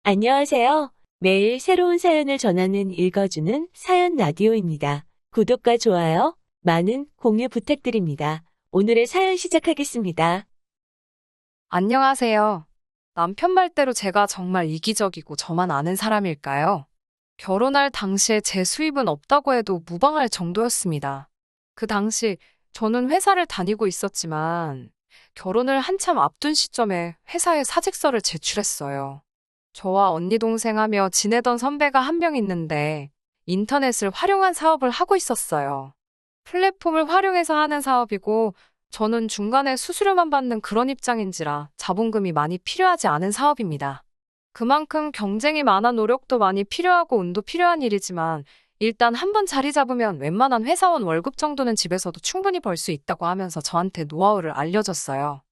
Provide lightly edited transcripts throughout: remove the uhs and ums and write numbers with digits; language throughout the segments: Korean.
안녕하세요. 매일 새로운 사연을 전하는 읽어주는 사연 라디오입니다. 구독과 좋아요, 많은 공유 부탁드립니다. 오늘의 사연 시작하겠습니다. 안녕하세요. 남편 말대로 제가 정말 이기적이고 저만 아는 사람일까요? 결혼할 당시에 제 수입은 없다고 해도 무방할 정도였습니다. 그 당시 저는 회사를 다니고 있었지만 결혼을 한참 앞둔 시점에 회사에 사직서를 제출했어요. 저와 언니 동생 하며 지내던 선배가 한 명 있는데 인터넷을 활용한 사업을 하고 있었어요. 플랫폼을 활용해서 하는 사업이고 저는 중간에 수수료만 받는 그런 입장인지라 자본금이 많이 필요하지 않은 사업입니다. 그만큼 경쟁이 많아 노력도 많이 필요하고 운도 필요한 일이지만 일단 한번 자리 잡으면 웬만한 회사원 월급 정도는 집에서도 충분히 벌 수 있다고 하면서 저한테 노하우를 알려줬어요.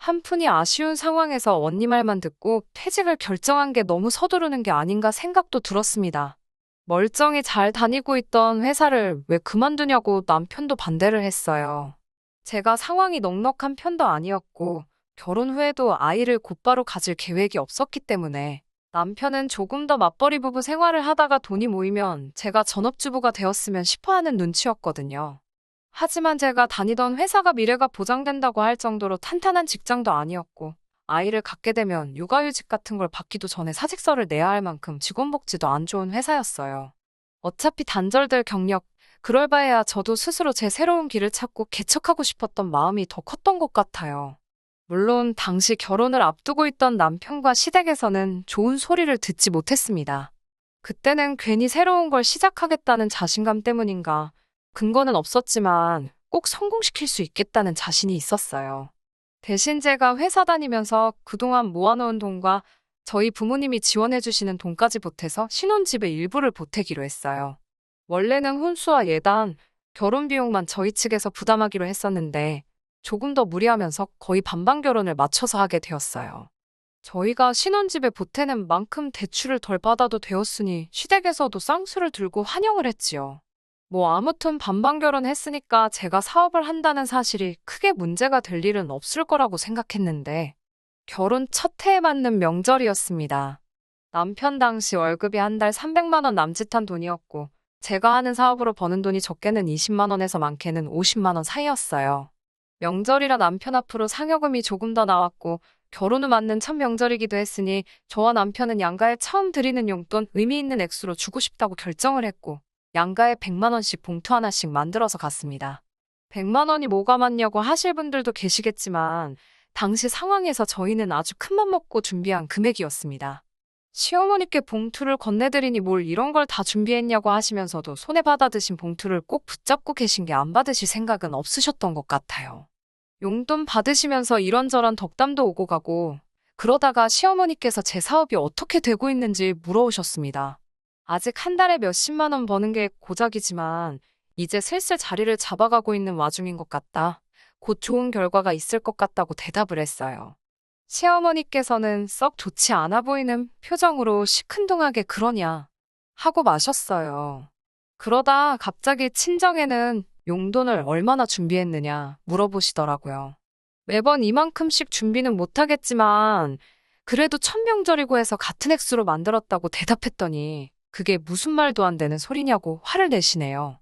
한푼이 아쉬운 상황에서 언니 말만 듣고 퇴직을 결정한 게 너무 서두르는 게 아닌가 생각도 들었습니다. 멀쩡히 잘 다니고 있던 회사를 왜 그만두냐고 남편도 반대를 했어요. 제가 상황이 넉넉한 편도 아니었고 결혼 후에도 아이를 곧바로 가질 계획이 없었기 때문에 남편은 조금 더 맞벌이 부부 생활을 하다가 돈이 모이면 제가 전업주부가 되었으면 싶어 하는 눈치였거든요. 하지만 제가 다니던 회사가 미래가 보장된다고 할 정도로 탄탄한 직장도 아니었고 아이를 갖게 되면 육아휴직 같은 걸 받기도 전에 사직서를 내야 할 만큼 직원복지도 안 좋은 회사였어요. 어차피 단절될 경력, 그럴 바에야 저도 스스로 제 새로운 길을 찾고 개척하고 싶었던 마음이 더 컸던 것 같아요. 물론 당시 결혼을 앞두고 있던 남편과 시댁에서는 좋은 소리를 듣지 못했습니다. 그때는 괜히 새로운 걸 시작하겠다는 자신감 때문인가, 근거는 없었지만 꼭 성공시킬 수 있겠다는 자신이 있었어요. 대신 제가 회사 다니면서 그동안 모아놓은 돈과 저희 부모님이 지원해주시는 돈까지 보태서 신혼집의 일부를 보태기로 했어요. 원래는 혼수와 예단, 결혼 비용만 저희 측에서 부담하기로 했었는데 조금 더 무리하면서 거의 반반 결혼을 맞춰서 하게 되었어요. 저희가 신혼집에 보태는 만큼 대출을 덜 받아도 되었으니 시댁에서도 쌍수를 들고 환영을 했지요. 뭐 아무튼 반반 결혼했으니까 제가 사업을 한다는 사실이 크게 문제가 될 일은 없을 거라고 생각했는데 결혼 첫 해에 맞는 명절이었습니다. 남편 당시 월급이 한 달 300만 원 남짓한 돈이었고 제가 하는 사업으로 버는 돈이 적게는 20만 원에서 많게는 50만 원 사이였어요. 명절이라 남편 앞으로 상여금이 조금 더 나왔고 결혼 후 맞는 첫 명절이기도 했으니 저와 남편은 양가에 처음 드리는 용돈 의미 있는 액수로 주고 싶다고 결정을 했고 양가에 100만 원씩 봉투 하나씩 만들어서 갔습니다. 100만 원이 뭐가 많냐고 하실 분들도 계시겠지만 당시 상황에서 저희는 아주 큰맘 먹고 준비한 금액이었습니다. 시어머니께 봉투를 건네드리니 뭘 이런 걸 다 준비했냐고 하시면서도 손에 받아드신 봉투를 꼭 붙잡고 계신 게 안 받으실 생각은 없으셨던 것 같아요. 용돈 받으시면서 이런저런 덕담도 오고 가고 그러다가 시어머니께서 제 사업이 어떻게 되고 있는지 물어오셨습니다. 아직 한 달에 몇십만 원 버는 게 고작이지만 이제 슬슬 자리를 잡아가고 있는 와중인 것 같다. 곧 좋은 결과가 있을 것 같다고 대답을 했어요. 시어머니께서는 썩 좋지 않아 보이는 표정으로 시큰둥하게 그러냐 하고 마셨어요. 그러다 갑자기 친정에는 용돈을 얼마나 준비했느냐 물어보시더라고요. 매번 이만큼씩 준비는 못하겠지만 그래도 천명절이고 해서 같은 액수로 만들었다고 대답했더니 그게 무슨 말도 안 되는 소리냐고 화를 내시네요.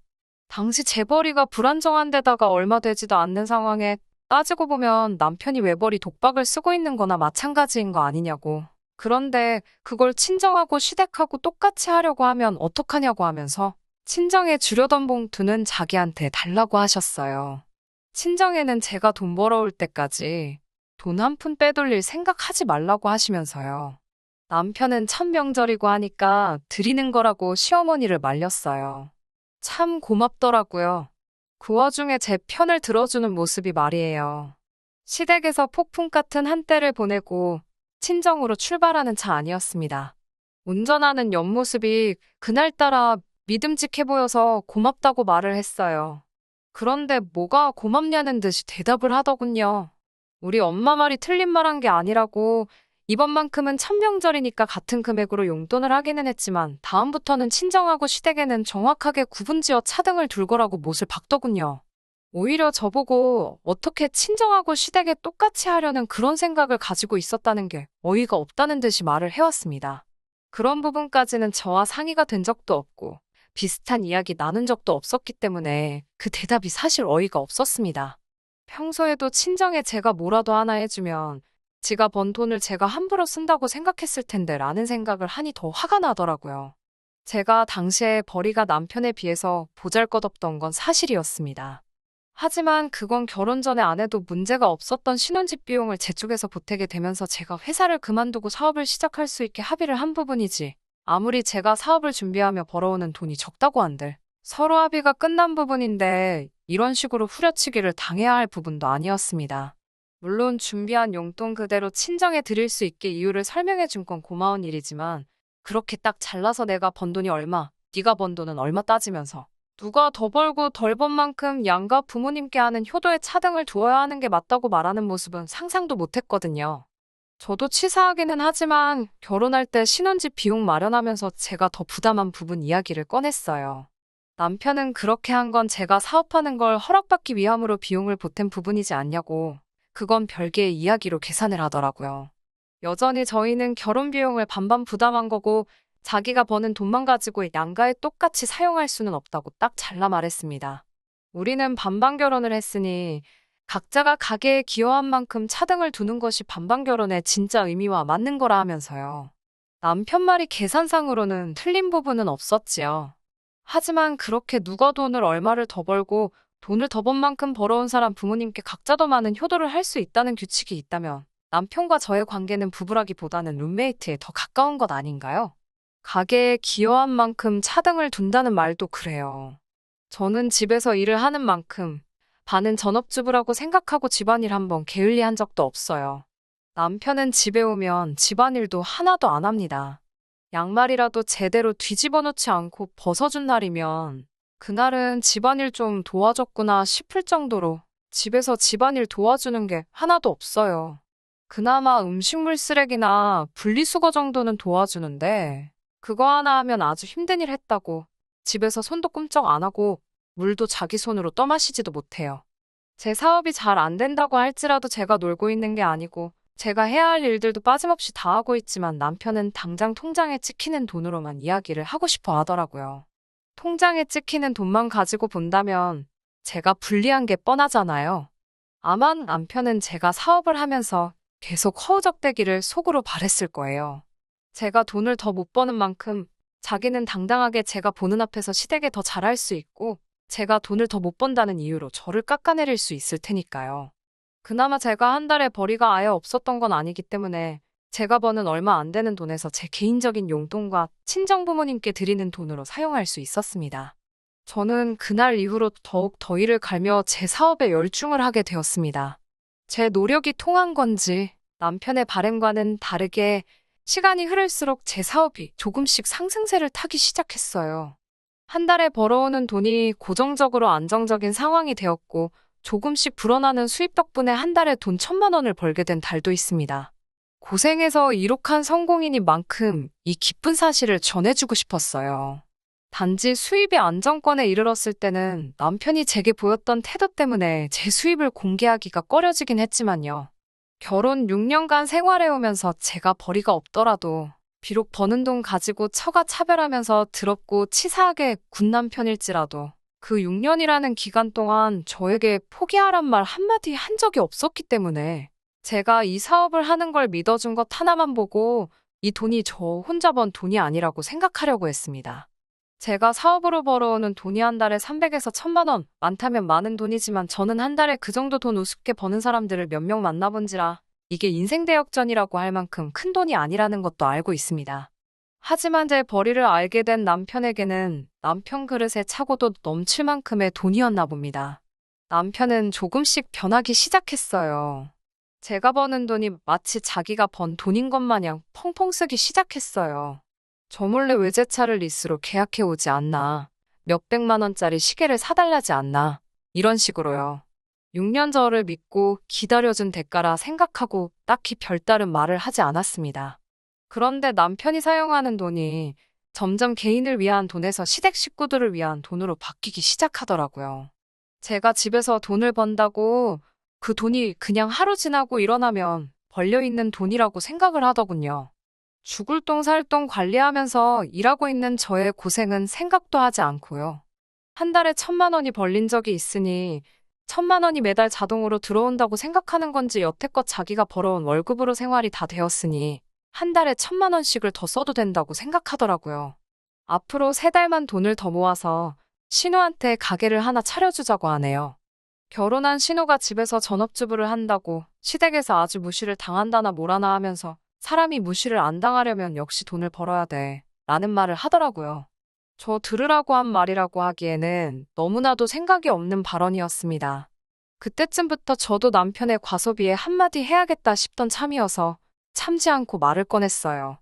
당시 재벌이가 불안정한 데다가 얼마 되지도 않는 상황에 따지고 보면 남편이 외벌이 독박을 쓰고 있는 거나 마찬가지인 거 아니냐고. 그런데 그걸 친정하고 시댁하고 똑같이 하려고 하면 어떡하냐고 하면서 친정에 주려던 봉투는 자기한테 달라고 하셨어요. 친정에는 제가 돈 벌어올 때까지 돈 한 푼 빼돌릴 생각하지 말라고 하시면서요. 남편은 첫 명절이고 하니까 드리는 거라고 시어머니를 말렸어요. 참 고맙더라고요. 그 와중에 제 편을 들어주는 모습이 말이에요. 시댁에서 폭풍 같은 한때를 보내고 친정으로 출발하는 차 아니었습니다. 운전하는 옆모습이 그날따라 믿음직해 보여서 고맙다고 말을 했어요. 그런데 뭐가 고맙냐는 듯이 대답을 하더군요. 우리 엄마 말이 틀린 말 한 게 아니라고 이번만큼은 천명절이니까 같은 금액으로 용돈을 하기는 했지만 다음부터는 친정하고 시댁에는 정확하게 구분지어 차등을 둘 거라고 못을 박더군요. 오히려 저보고 어떻게 친정하고 시댁에 똑같이 하려는 그런 생각을 가지고 있었다는 게 어이가 없다는 듯이 말을 해왔습니다. 그런 부분까지는 저와 상의가 된 적도 없고 비슷한 이야기 나눈 적도 없었기 때문에 그 대답이 사실 어이가 없었습니다. 평소에도 친정에 제가 뭐라도 하나 해주면 지가 번 돈을 제가 함부로 쓴다고 생각했을 텐데 라는 생각을 하니 더 화가 나더라고요. 제가 당시에 벌이가 남편에 비해서 보잘것없던 건 사실이었습니다. 하지만 그건 결혼 전에 안 해도 문제가 없었던 신혼집 비용을 제 쪽에서 보태게 되면서 제가 회사를 그만두고 사업을 시작할 수 있게 합의를 한 부분이지. 아무리 제가 사업을 준비하며 벌어오는 돈이 적다고 한들 서로 합의가 끝난 부분인데 이런 식으로 후려치기를 당해야 할 부분도 아니었습니다. 물론 준비한 용돈 그대로 친정에 드릴 수 있게 이유를 설명해 준 건 고마운 일이지만 그렇게 딱 잘라서 내가 번 돈이 얼마, 네가 번 돈은 얼마 따지면서 누가 더 벌고 덜 번 만큼 양가 부모님께 하는 효도에 차등을 두어야 하는 게 맞다고 말하는 모습은 상상도 못했거든요. 저도 치사하기는 하지만 결혼할 때 신혼집 비용 마련하면서 제가 더 부담한 부분 이야기를 꺼냈어요. 남편은 그렇게 한 건 제가 사업하는 걸 허락받기 위함으로 비용을 보탠 부분이지 않냐고 그건 별개의 이야기로 계산을 하더라고요. 여전히 저희는 결혼 비용을 반반 부담한 거고 자기가 버는 돈만 가지고 양가에 똑같이 사용할 수는 없다고 딱 잘라 말했습니다. 우리는 반반 결혼을 했으니 각자가 가계에 기여한 만큼 차등을 두는 것이 반반 결혼의 진짜 의미와 맞는 거라 하면서요. 남편 말이 계산상으로는 틀린 부분은 없었지요. 하지만 그렇게 누가 돈을 얼마를 더 벌고 돈을 더 번 만큼 벌어온 사람 부모님께 각자 더 많은 효도를 할 수 있다는 규칙이 있다면 남편과 저의 관계는 부부라기보다는 룸메이트에 더 가까운 것 아닌가요? 가게에 기여한 만큼 차등을 둔다는 말도 그래요. 저는 집에서 일을 하는 만큼 반은 전업주부라고 생각하고 집안일 한번 게을리한 적도 없어요. 남편은 집에 오면 집안일도 하나도 안 합니다. 양말이라도 제대로 뒤집어 놓지 않고 벗어준 날이면 그날은 집안일 좀 도와줬구나 싶을 정도로 집에서 집안일 도와주는 게 하나도 없어요. 그나마 음식물 쓰레기나 분리수거 정도는 도와주는데 그거 하나 하면 아주 힘든 일 했다고 집에서 손도 꼼짝 안 하고 물도 자기 손으로 떠마시지도 못해요. 제 사업이 잘 안 된다고 할지라도 제가 놀고 있는 게 아니고 제가 해야 할 일들도 빠짐없이 다 하고 있지만 남편은 당장 통장에 찍히는 돈으로만 이야기를 하고 싶어 하더라고요. 통장에 찍히는 돈만 가지고 본다면 제가 불리한 게 뻔하잖아요. 아마 남편은 제가 사업을 하면서 계속 허우적대기를 속으로 바랬을 거예요. 제가 돈을 더 못 버는 만큼 자기는 당당하게 제가 보는 앞에서 시댁에 더 잘할 수 있고 제가 돈을 더 못 번다는 이유로 저를 깎아내릴 수 있을 테니까요. 그나마 제가 한 달에 벌이가 아예 없었던 건 아니기 때문에 제가 버는 얼마 안 되는 돈에서 제 개인적인 용돈과 친정 부모님께 드리는 돈으로 사용할 수 있었습니다. 저는 그날 이후로 더욱 더 일을 갈며 제 사업에 열중을 하게 되었습니다. 제 노력이 통한 건지 남편의 바램과는 다르게 시간이 흐를수록 제 사업이 조금씩 상승세를 타기 시작했어요. 한 달에 벌어오는 돈이 고정적으로 안정적인 상황이 되었고 조금씩 불어나는 수입 덕분에 한 달에 돈 1,000만 원을 벌게 된 달도 있습니다. 고생해서 이룩한 성공인이만큼 이 기쁜 사실을 전해주고 싶었어요. 단지 수입의 안정권에 이르렀을 때는 남편이 제게 보였던 태도 때문에 제 수입을 공개하기가 꺼려지긴 했지만요. 결혼 6년간 생활해오면서 제가 벌이가 없더라도 비록 버는 돈 가지고 처가 차별하면서 더럽고 치사하게 군 남편일지라도 그 6년이라는 기간 동안 저에게 포기하란 말 한마디 한 적이 없었기 때문에 제가 이 사업을 하는 걸 믿어준 것 하나만 보고 이 돈이 저 혼자 번 돈이 아니라고 생각하려고 했습니다. 제가 사업으로 벌어오는 돈이 한 달에 300에서 1,000만 원, 많다면 많은 돈이지만 저는 한 달에 그 정도 돈 우습게 버는 사람들을 몇 명 만나본지라 이게 인생대역전이라고 할 만큼 큰 돈이 아니라는 것도 알고 있습니다. 하지만 제 벌이를 알게 된 남편에게는 남편 그릇에 차고도 넘칠 만큼의 돈이었나 봅니다. 남편은 조금씩 변하기 시작했어요. 제가 버는 돈이 마치 자기가 번 돈인 것 마냥 펑펑 쓰기 시작했어요. 저 몰래 외제차를 리스로 계약해 오지 않나, 몇백만 원짜리 시계를 사달라지 않나, 이런 식으로요. 6년 저를 믿고 기다려준 대가라 생각하고 딱히 별다른 말을 하지 않았습니다. 그런데 남편이 사용하는 돈이 점점 개인을 위한 돈에서 시댁 식구들을 위한 돈으로 바뀌기 시작하더라고요. 제가 집에서 돈을 번다고 그 돈이 그냥 하루 지나고 일어나면 벌려있는 돈이라고 생각을 하더군요. 죽을 똥 살 똥 관리하면서 일하고 있는 저의 고생은 생각도 하지 않고요. 한 달에 1,000만 원이 벌린 적이 있으니 1,000만 원이 매달 자동으로 들어온다고 생각하는 건지 여태껏 자기가 벌어온 월급으로 생활이 다 되었으니 한 달에 1,000만 원씩을 더 써도 된다고 생각하더라고요. 앞으로 3달만 돈을 더 모아서 신우한테 가게를 하나 차려주자고 하네요. 결혼한 신우가 집에서 전업주부를 한다고 시댁에서 아주 무시를 당한다나 뭐라나 하면서 사람이 무시를 안 당하려면 역시 돈을 벌어야 돼 라는 말을 하더라고요. 저 들으라고 한 말이라고 하기에는 너무나도 생각이 없는 발언이었습니다. 그때쯤부터 저도 남편의 과소비에 한마디 해야겠다 싶던 참이어서 참지 않고 말을 꺼냈어요.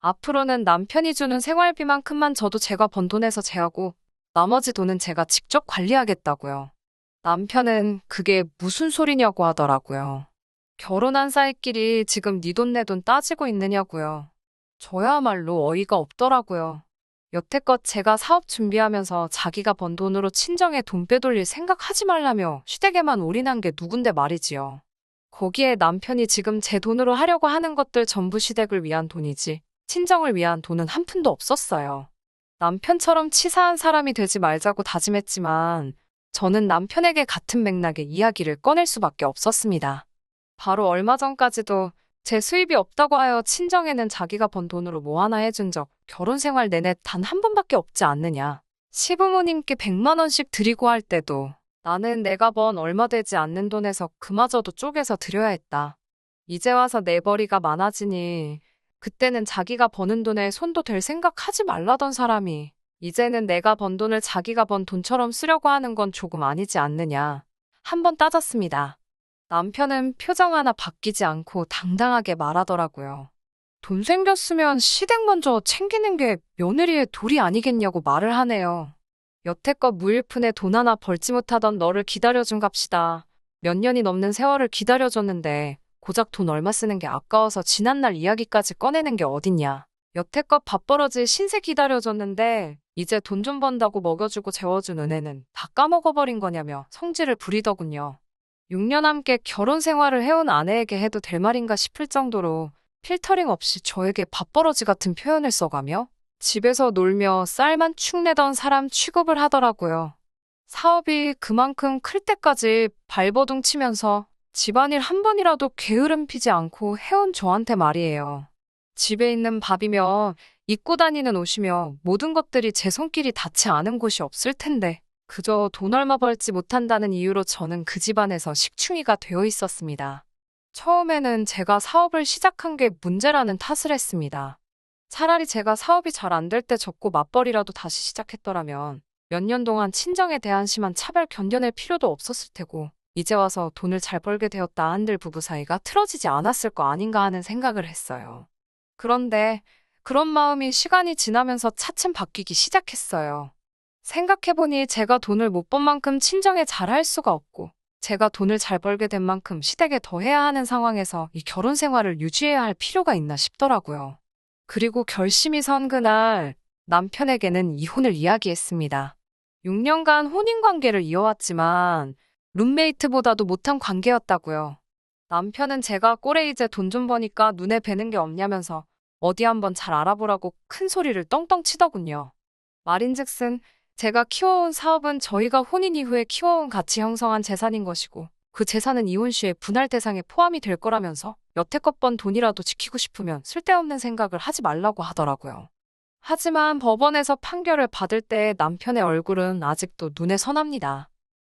앞으로는 남편이 주는 생활비만큼만 저도 제가 번 돈에서 제하고 나머지 돈은 제가 직접 관리하겠다고요. 남편은 그게 무슨 소리냐고 하더라고요. 결혼한 사이끼리 지금 네 돈 내 돈 따지고 있느냐고요. 저야말로 어이가 없더라고요. 여태껏 제가 사업 준비하면서 자기가 번 돈으로 친정에 돈 빼돌릴 생각하지 말라며 시댁에만 올인한 게 누군데 말이지요. 거기에 남편이 지금 제 돈으로 하려고 하는 것들 전부 시댁을 위한 돈이지 친정을 위한 돈은 한 푼도 없었어요. 남편처럼 치사한 사람이 되지 말자고 다짐했지만 저는 남편에게 같은 맥락의 이야기를 꺼낼 수밖에 없었습니다. 바로 얼마 전까지도 제 수입이 없다고 하여 친정에는 자기가 번 돈으로 뭐 하나 해준 적 결혼 생활 내내 단 한 번밖에 없지 않느냐. 시부모님께 100만 원씩 드리고 할 때도 나는 내가 번 얼마 되지 않는 돈에서 그마저도 쪼개서 드려야 했다. 이제 와서 내벌이가 많아지니 그때는 자기가 버는 돈에 손도 댈 생각하지 말라던 사람이 이제는 내가 번 돈을 자기가 번 돈처럼 쓰려고 하는 건 조금 아니지 않느냐. 한번 따졌습니다. 남편은 표정 하나 바뀌지 않고 당당하게 말하더라고요. 돈 생겼으면 시댁 먼저 챙기는 게 며느리의 도리 아니겠냐고 말을 하네요. 여태껏 무일푼에 돈 하나 벌지 못하던 너를 기다려준 값이다. 몇 년이 넘는 세월을 기다려줬는데 고작 돈 얼마 쓰는 게 아까워서 지난날 이야기까지 꺼내는 게 어딨냐. 여태껏 밥벌어지 신세 기다려줬는데 이제 돈 좀 번다고 먹여주고 재워준 은혜는 다 까먹어버린 거냐며 성질을 부리더군요. 6년 함께 결혼 생활을 해온 아내에게 해도 될 말인가 싶을 정도로 필터링 없이 저에게 밥벌어지 같은 표현을 써가며 집에서 놀며 쌀만 축 내던 사람 취급을 하더라고요. 사업이 그만큼 클 때까지 발버둥 치면서 집안일 한 번이라도 게으름 피지 않고 해온 저한테 말이에요. 집에 있는 밥이며 입고 다니는 옷이며 모든 것들이 제 손길이 닿지 않은 곳이 없을 텐데 그저 돈 얼마 벌지 못한다는 이유로 저는 그 집안에서 식충이가 되어 있었습니다. 처음에는 제가 사업을 시작한 게 문제라는 탓을 했습니다. 차라리 제가 사업이 잘 안 될 때 접고 맞벌이라도 다시 시작했더라면 몇 년 동안 친정에 대한 심한 차별 견뎌낼 필요도 없었을 테고 이제 와서 돈을 잘 벌게 되었다 한들 부부 사이가 틀어지지 않았을 거 아닌가 하는 생각을 했어요. 그런데 그런 마음이 시간이 지나면서 차츰 바뀌기 시작했어요. 생각해보니 제가 돈을 못 번 만큼 친정에 잘할 수가 없고 제가 돈을 잘 벌게 된 만큼 시댁에 더 해야 하는 상황에서 이 결혼 생활을 유지해야 할 필요가 있나 싶더라고요. 그리고 결심이 선 그날 남편에게는 이혼을 이야기했습니다. 6년간 혼인관계를 이어왔지만 룸메이트보다도 못한 관계였다고요. 남편은 제가 꼴에 이제 돈 좀 버니까 눈에 뵈는 게 없냐면서 어디 한번 잘 알아보라고 큰 소리를 떵떵 치더군요. 말인즉슨 제가 키워온 사업은 저희가 혼인 이후에 키워온 가치 형성한 재산인 것이고 그 재산은 이혼 시에 분할 대상에 포함이 될 거라면서 여태껏 번 돈이라도 지키고 싶으면 쓸데없는 생각을 하지 말라고 하더라고요. 하지만 법원에서 판결을 받을 때 남편의 얼굴은 아직도 눈에 선합니다.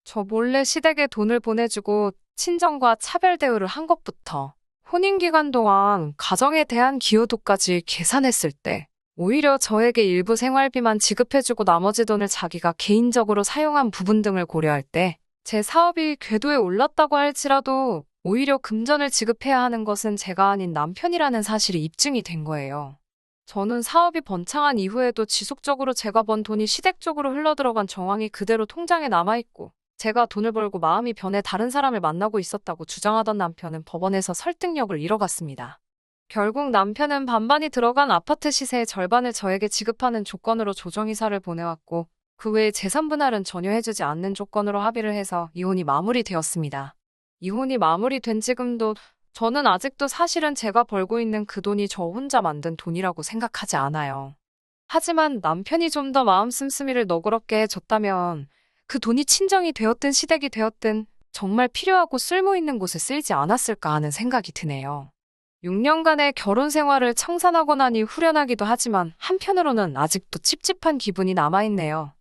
저 몰래 시댁에 돈을 보내주고 친정과 차별 대우를 한 것부터 혼인 기간 동안 가정에 대한 기여도까지 계산했을 때 오히려 저에게 일부 생활비만 지급해주고 나머지 돈을 자기가 개인적으로 사용한 부분 등을 고려할 때 제 사업이 궤도에 올랐다고 할지라도 오히려 금전을 지급해야 하는 것은 제가 아닌 남편이라는 사실이 입증이 된 거예요. 저는 사업이 번창한 이후에도 지속적으로 제가 번 돈이 시댁 쪽으로 흘러들어간 정황이 그대로 통장에 남아있고 제가 돈을 벌고 마음이 변해 다른 사람을 만나고 있었다고 주장하던 남편은 법원에서 설득력을 잃어갔습니다. 결국 남편은 반반이 들어간 아파트 시세의 절반을 저에게 지급하는 조건으로 조정이사를 보내왔고 그 외에 재산 분할은 전혀 해주지 않는 조건으로 합의를 해서 이혼이 마무리되었습니다. 이혼이 마무리된 지금도 저는 아직도 사실은 제가 벌고 있는 그 돈이 저 혼자 만든 돈이라고 생각하지 않아요. 하지만 남편이 좀 더 마음 씀씀이를 너그럽게 해줬다면 그 돈이 친정이 되었든 시댁이 되었든 정말 필요하고 쓸모 있는 곳에 쓰이지 않았을까 하는 생각이 드네요. 6년간의 결혼 생활을 청산하고 나니 후련하기도 하지만 한편으로는 아직도 찝찝한 기분이 남아있네요.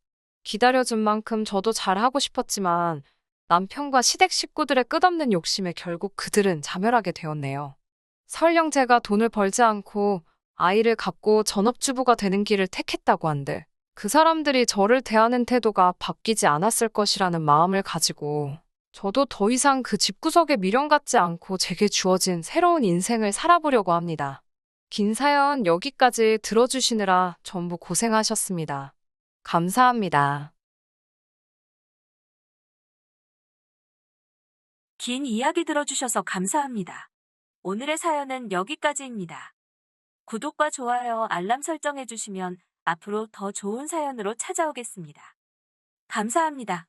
기다려준 만큼 저도 잘하고 싶었지만 남편과 시댁 식구들의 끝없는 욕심에 결국 그들은 자멸하게 되었네요. 설령 제가 돈을 벌지 않고 아이를 갖고 전업주부가 되는 길을 택했다고 한들 그 사람들이 저를 대하는 태도가 바뀌지 않았을 것이라는 마음을 가지고 저도 더 이상 그 집구석에 미련 갖지 않고 제게 주어진 새로운 인생을 살아보려고 합니다. 긴 사연 여기까지 들어주시느라 전부 고생하셨습니다. 감사합니다. 긴 이야기 들어주셔서 감사합니다. 오늘의 사연은 여기까지입니다. 구독과 좋아요, 알람 설정해주시면 앞으로 더 좋은 사연으로 찾아오겠습니다. 감사합니다.